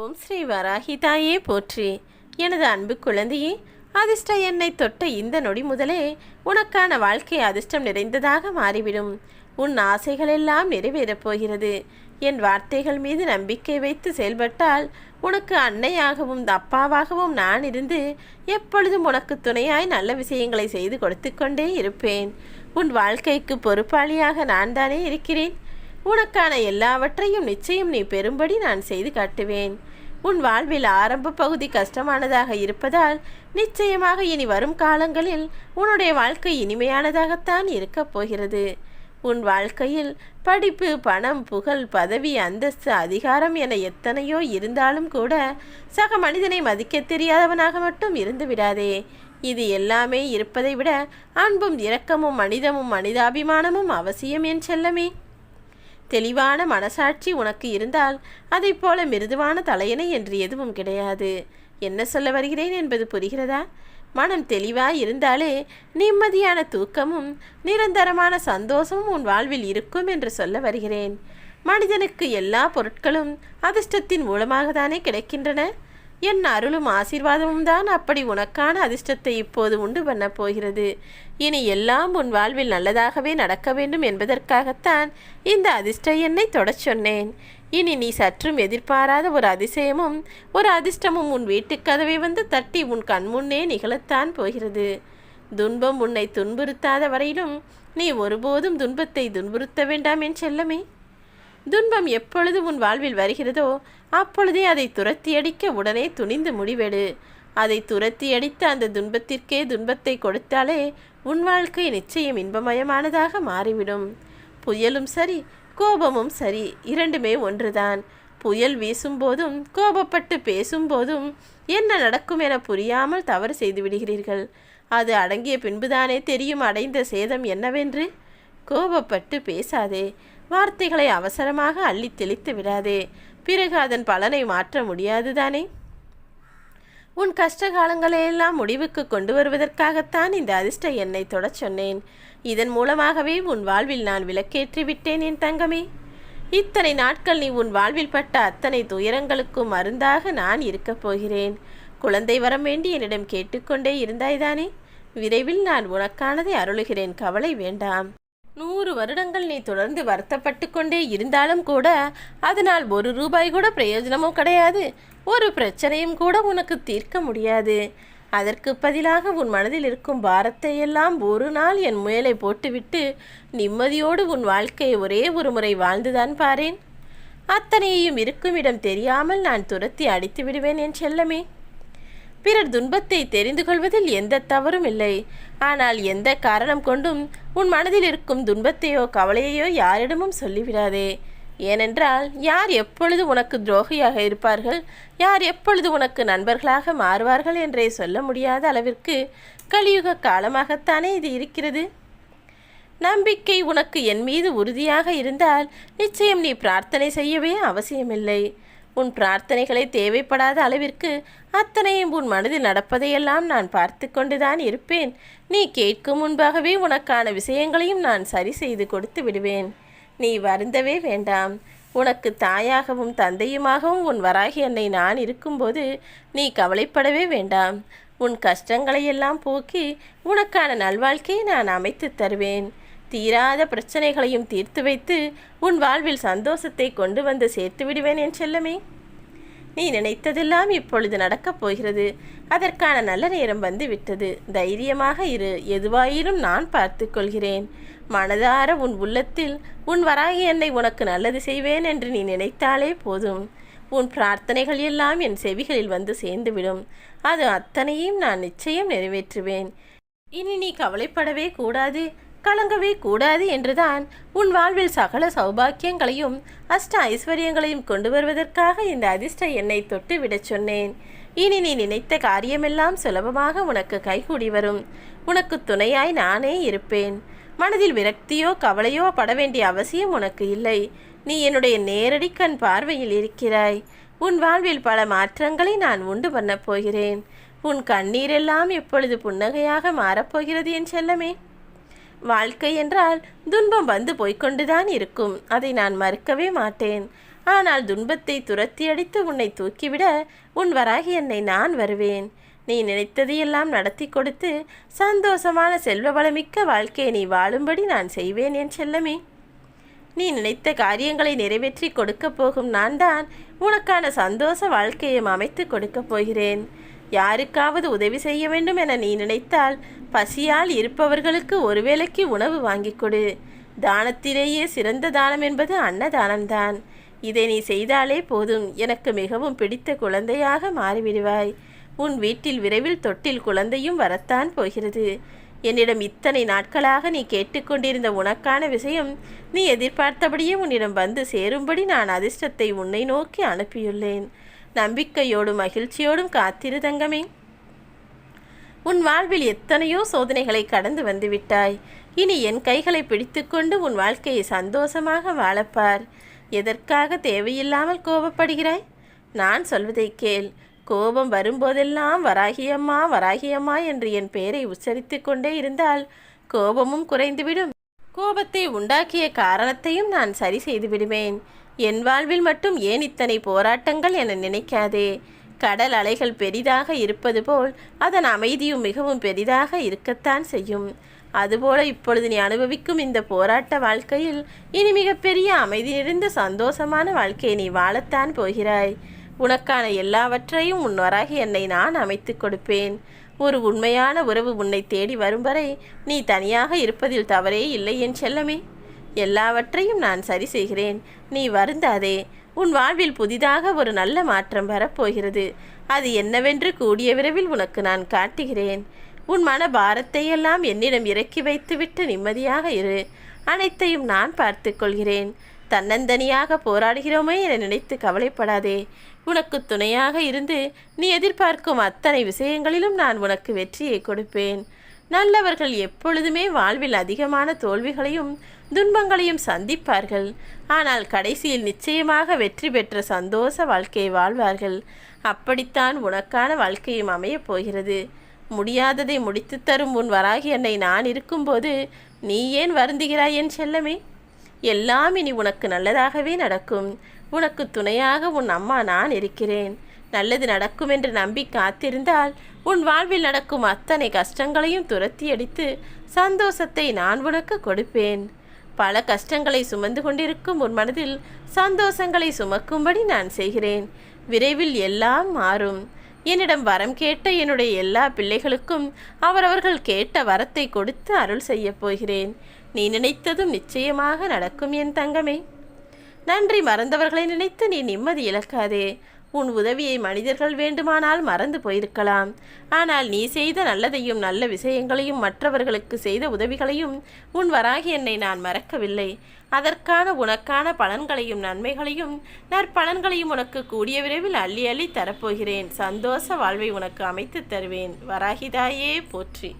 ஓம் ஸ்ரீ வராகி தாயே போற்றி. எனது அன்பு குழந்தையே, அதிர்ஷ்ட எண்ணெய் தொட்ட இந்த நொடி முதலே உனக்கான வாழ்க்கை அதிர்ஷ்டம் நிறைந்ததாக மாறிவிடும். உன் ஆசைகளெல்லாம் நிறைவேறப் போகிறது. என் வார்த்தைகள் மீது நம்பிக்கை வைத்து செயல்பட்டால் உனக்கு அன்னையாகவும் அப்பாவாகவும் நான் இருந்து எப்பொழுதும் உனக்கு துணையாய் நல்ல விஷயங்களை செய்து கொடுத்து கொண்டே இருப்பேன். உன் வாழ்க்கைக்கு பொறுப்பாளியாக நான் தானே இருக்கிறேன். உனக்கான எல்லாவற்றையும் நிச்சயம் நீ பெறும்படி நான் செய்து காட்டுவேன். உன் வாழ்வில் ஆரம்ப பகுதி கஷ்டமானதாக இருப்பதால் நிச்சயமாக இனி வரும் காலங்களில் உன்னுடைய வாழ்க்கை இனிமையானதாகத்தான் இருக்கப் போகிறது. உன் வாழ்க்கையில் படிப்பு, பணம், புகழ், பதவி, அந்தஸ்து, அதிகாரம் என எத்தனையோ இருந்தாலும் கூட சக மனிதனை மதிக்க தெரியாதவனாக மட்டும் இருந்து விடாதே. இது எல்லாமே இருப்பதை விட அன்பும் இரக்கமும் மனிதமும் மனிதாபிமானமும் அவசியம் என் செல்லமே. தெளிவான மனசாட்சி உனக்கு இருந்தால் அதை போல மிருதுவான தலையணை என்று எதுவும் கிடையாது. என்ன சொல்ல வருகிறேன் என்பது புரிகிறதா? மனம் தெளிவாய் இருந்தாலே நிம்மதியான தூக்கமும் நிரந்தரமான சந்தோஷமும் உன் வாழ்வில் இருக்கும் என்று சொல்ல வருகிறேன். மனிதனுக்கு எல்லா பொருட்களும் அதிர்ஷ்டத்தின் மூலமாக தானே கிடைக்கின்றன. என் அருளும் ஆசீர்வாதமும் தான் அப்படி உனக்கான அதிர்ஷ்டத்தை இப்போது உண்டு பண்ண போகிறது. இனி எல்லாம் உன் வாழ்வில் நல்லதாகவே நடக்க வேண்டும் என்பதற்காகத்தான் இந்த அதிர்ஷ்ட எண்ணை தொடச் சொன்னேன். இனி நீ சற்றும் எதிர்பாராத ஒரு அதிசயமும் ஒரு அதிர்ஷ்டமும் உன் வீட்டுக் கதவை வந்து தட்டி உன் கண்முன்னே நிகழத்தான் போகிறது. துன்பம் உன்னை துன்புறுத்தாத வரையிலும் நீ ஒருபோதும் துன்பத்தை துன்புறுத்த வேண்டாம் என் செல்லமே. துன்பம் எப்பொழுது உன் வாழ்வில் வருகிறதோ அப்பொழுதே அதை துரத்தி அடிக்க உடனே துணிந்து முடிவெடு. அதை துரத்தி அடித்து அந்த துன்பத்திற்கே துன்பத்தை கொடுத்தாலே உன் வாழ்க்கை நிச்சயம் இன்பமயமானதாக மாறிவிடும். புயலும் சரி, கோபமும் சரி, இரண்டுமே ஒன்றுதான். புயல் வீசும்போதும் கோபப்பட்டு பேசும்போதும் என்ன நடக்கும் என புரியாமல் தவறு செய்து விடுகிறீர்கள். அது அடங்கிய பின்புதானே தெரியும் அடைந்த சேதம் என்னவென்று. கோபப்பட்டு பேசாதே. வார்த்தைகளை அவசரமாக அள்ளி தெளித்து விடாதே. பிறகு அதன் பலனை மாற்ற முடியாதுதானே. உன் கஷ்ட காலங்களையெல்லாம் முடிவுக்கு கொண்டு வருவதற்காகத்தான் இந்த அதிர்ஷ்ட எண்ணை தொடச் சொன்னேன். இதன் மூலமாகவே உன் வாழ்வில் நான் விளக்கேற்றி விட்டேன் என் தங்கமே. இத்தனை நாட்கள் நீ உன் வாழ்வில் பட்ட அத்தனை துயரங்களுக்கும் மருந்தாக நான் இருக்கப் போகிறேன். குழந்தை வரம் வேண்டி என்னிடம் கேட்டுக்கொண்டே இருந்தாய்தானே. விரைவில் நான் உனக்கானதை அருளுகிறேன், கவலை வேண்டாம். 100 வருடங்கள் நீ தொடர்ந்து வருத்தப்பட்டு கொண்டே இருந்தாலும் கூட அதனால் ஒரு ரூபாய் கூட பிரயோஜனமும் கிடையாது. ஒரு பிரச்சனையும் கூட உனக்கு தீர்க்க முடியாது. அதற்கு பதிலாக உன் மனதில் இருக்கும் பாரத்தை எல்லாம் ஒரு நாள் என் முயலை போட்டுவிட்டு நிம்மதியோடு உன் வாழ்க்கையை ஒரே ஒரு முறை வாழ்ந்துதான் பாரேன். அத்தனையையும் இருக்கும் இடம் தெரியாமல் நான் துரத்தி அடித்து விடுவேன் என் செல்லமே. பிறர் துன்பத்தை தெரிந்து கொள்வதில் எந்த தவறும் இல்லை. ஆனால் எந்த காரணம் கொண்டும் உன் மனதில் இருக்கும் துன்பத்தையோ கவலையையோ யாரிடமும் சொல்லிவிடாதே. ஏனென்றால் யார் எப்பொழுது உனக்கு துரோகியாக இருப்பார்கள், யார் எப்பொழுது உனக்கு நண்பர்களாக மாறுவார்கள் என்றே சொல்ல முடியாத அளவிற்கு கலியுக காலமாகத்தானே இது இருக்கிறது. நம்பிக்கை உனக்கு என் மீது உறுதியாக இருந்தால் நிச்சயம் நீ பிரார்த்தனை செய்யவே அவசியமில்லை. உன் பிரார்த்தனைகளை தேவைப்படாத அளவிற்கு அத்தனையும் உன் மனதில் நடப்பதையெல்லாம் நான் பார்த்து கொண்டுதான் இருப்பேன். நீ கேட்கும் முன்பாகவே உனக்கான விஷயங்களையும் நான் சரி செய்து கொடுத்து விடுவேன். நீ வருந்தவே வேண்டாம். உனக்கு தாயாகவும் தந்தையுமாகவும் உன் வராகி அன்னை நான் இருக்கும்போது நீ கவலைப்படவே வேண்டாம். உன் கஷ்டங்களையெல்லாம் போக்கி உனக்கான நல்வாழ்க்கையை நான் அமைத்து தருவேன். தீராத பிரச்சனைகளையும் தீர்த்து வைத்து உன் வாழ்வில் சந்தோஷத்தை கொண்டு வந்து சேர்த்து விடுவேன் என் செல்லமே. நீ நினைத்ததெல்லாம் இப்பொழுது நடக்கப் போகிறது. அதற்கான நல்ல நேரம் வந்து விட்டது. தைரியமாக இரு. எதுவாயினும் நான் பார்த்து கொள்கிறேன். மனதார உன் உள்ளத்தில் உன் வராகி என்னை உனக்கு நல்லது செய்வேன் என்று நீ நினைத்தாலே போதும். உன் பிரார்த்தனைகள் எல்லாம் என் செவிகளில் வந்து சேர்ந்துவிடும். அது அத்தனையும் நான் நிச்சயம் நிறைவேற்றுவேன். இனி நீ கவலைப்படவே கூடாது, கலங்கவே கூடாது என்றுதான் உன் வாழ்வில் சகல சௌபாக்கியங்களையும் அஷ்ட ஐஸ்வர்யங்களையும் கொண்டு வருவதற்காக இந்த அதிர்ஷ்ட எண்ணை தொட்டு விடச் சொன்னேன். இனி நீ நினைத்த காரியமெல்லாம் சுலபமாக உனக்கு கைகூடி வரும். உனக்கு துணையாய் நானே இருப்பேன். மனதில் விரக்தியோ கவலையோ பட வேண்டிய அவசியம் உனக்கு இல்லை. நீ என்னுடைய நேரடி கண் பார்வையில் இருக்கிறாய். உன் வாழ்வில் பல மாற்றங்களை நான் உண்டு பண்ணப் போகிறேன். உன் கண்ணீரெல்லாம் எப்பொழுது புன்னகையாக மாறப்போகிறது என் செல்லமே. வாழ்க்கை என்றால் துன்பம் வந்து போய்கொண்டுதான் இருக்கும். அதை நான் மறுக்கவே மாட்டேன். ஆனால் துன்பத்தை துரத்தி அடித்து உன்னை தூக்கிவிட உன் வராகி என்னை நான் வருவேன். நீ நினைத்ததையெல்லாம் நடத்தி கொடுத்து சந்தோஷமான செல்வ வளமிக்க வாழ்க்கையை நீ வாழும்படி நான் செய்வேன் என் செல்லமே. நீ நினைத்த காரியங்களை நிறைவேற்றி கொடுக்கப் போகும் நான் தான் உனக்கான சந்தோஷ வாழ்க்கையும் அமைத்து கொடுக்கப் போகிறேன். யாருக்காவது உதவி செய்ய வேண்டும் என நீ நினைத்தால் பசியால் இருப்பவர்களுக்கு ஒருவேளைக்கு உணவு வாங்கிக் கொடு. தானத்திலேயே சிறந்த தானம் என்பது அன்னதானம்தான். இதை நீ செய்தாலே போதும், எனக்கு மிகவும் பிடித்த குழந்தையாக மாறிவிடுவாய். உன் வீட்டில் விரைவில் தொட்டில் குழந்தையும் வரத்தான் போகிறது. என்னிடம் இத்தனை நாட்களாக நீ கேட்டுக்கொண்டிருந்த உனக்கான விஷயம் நீ எதிர்பார்த்தபடியே உன்னிடம் வந்து சேரும்படி நான் அதிர்ஷ்டத்தை உன்னை நோக்கி அனுப்பியுள்ளேன். நம்பிக்கையோடும் மகிழ்ச்சியோடும் காத்திரு தங்கமே. உன் வாழ்வில் எத்தனையோ சோதனைகளை கடந்து வந்துவிட்டாய். இனி என் கைகளை பிடித்துக்கொண்டு உன் வாழ்க்கையை சந்தோஷமாக வாழப்பார். எதற்காக தேவையில்லாமல் கோபப்படுகிறாய்? நான் சொல்வதை கேள். கோபம் வரும்போதெல்லாம் வராகியம்மா வராகியம்மா என்று என் பெயரை உச்சரித்து கொண்டே இருந்தால் கோபமும் குறைந்துவிடும். கோபத்தை உண்டாக்கிய காரணத்தையும் நான் சரி செய்து விடுவேன். என் வாழ்வில் மட்டும் ஏன் இத்தனை போராட்டங்கள் என நினைக்காதே. கடல் அலைகள் பெரிதாக இருப்பது போல் அதன் அமைதியும் மிகவும் பெரிதாக இருக்கத்தான் செய்யும். அதுபோல இப்பொழுது நீ அனுபவிக்கும் இந்த போராட்ட வாழ்க்கையில் இனி மிகப்பெரிய அமைதி நிறைந்த சந்தோஷமான வாழ்க்கையை நீ வாழத்தான் போகிறாய். உனக்கான எல்லாவற்றையும் உன் வராகி என்னை நான் அமைத்து கொடுப்பேன். ஒரு உண்மையான உறவு உன்னை தேடி வரும் வரை நீ தனியாக இருப்பதில் தவறே இல்லை என் செல்லமே. எல்லாவற்றையும் நான் சரி செய்கிறேன், நீ வருந்தாதே. உன் வாழ்வில் புதிதாக ஒரு நல்ல மாற்றம் வரப்போகிறது. அது என்னவென்று கூடிய விரைவில் உனக்கு நான் காட்டுகிறேன். உன் மன பாரத்தை எல்லாம் என்னிடம் இறக்கி வைத்துவிட்டு நிம்மதியாக இரு. அனைத்தையும் நான் பார்த்து கொள்கிறேன். தன்னந்தனியாக போராடுகிறோமே என நினைத்து கவலைப்படாதே. உனக்கு துணையாக இருந்து நீ எதிர்பார்க்கும் அத்தனை விஷயங்களிலும் நான் உனக்கு வெற்றியை கொடுப்பேன். நல்லவர்கள் எப்பொழுதுமே வாழ்வில் அதிகமான தோல்விகளையும் துன்பங்களையும் சந்திப்பார்கள். ஆனால் கடைசியில் நிச்சயமாக வெற்றி பெற்ற சந்தோஷ வாழ்க்கையை வாழ்வார்கள். அப்படித்தான் உனக்கான வாழ்க்கையும் அமையப் போகிறது. முடியாததை முடித்து தரும் உன் வராகி என்னை நான் இருக்கும்போது நீ ஏன் வருந்துகிறாய் என் செல்லமே? எல்லாம் இனி உனக்கு நல்லதாகவே நடக்கும். உனக்கு துணையாக உன் அம்மா நான் இருக்கிறேன். நல்லது நடக்கும் என்று நம்பி காத்திருந்தால் உன் வாழ்வில் நடக்கும் அத்தனை கஷ்டங்களையும் துரத்தி அடித்து சந்தோஷத்தை நான் உனக்கு கொடுப்பேன். பல கஷ்டங்களை சுமந்து கொண்டிருக்கும் உன் மனதில் சந்தோஷங்களை சுமக்கும்படி நான் செய்கிறேன். விரைவில் எல்லாம் மாறும். என்னிடம் வரம் கேட்ட என்னுடைய எல்லா பிள்ளைகளுக்கும் அவரவர்கள் கேட்ட வரத்தை கொடுத்து அருள் செய்யப் போகிறேன். நீ நினைத்ததும் நிச்சயமாக நடக்கும் என் தங்கமே. நன்றி மறந்தவர்களை நினைத்து நீ நிம்மதி இழக்காதே. உன் உதவியை மனிதர்கள் வேண்டுமானால் மறந்து போயிருக்கலாம். ஆனால் நீ செய்த நல்லதையும் நல்ல விஷயங்களையும் மற்றவர்களுக்கு செய்த உதவிகளையும் உன் வராகி என்னை நான் மறக்கவில்லை. அதற்கான உனக்கான பலன்களையும் நன்மைகளையும் நற்பலன்களையும் உனக்கு கூடிய விரைவில் அள்ளி அள்ளி தரப்போகிறேன். சந்தோஷ வாழ்வை உனக்கு அமைத்து தருவேன். வராகிதாயே போற்றி.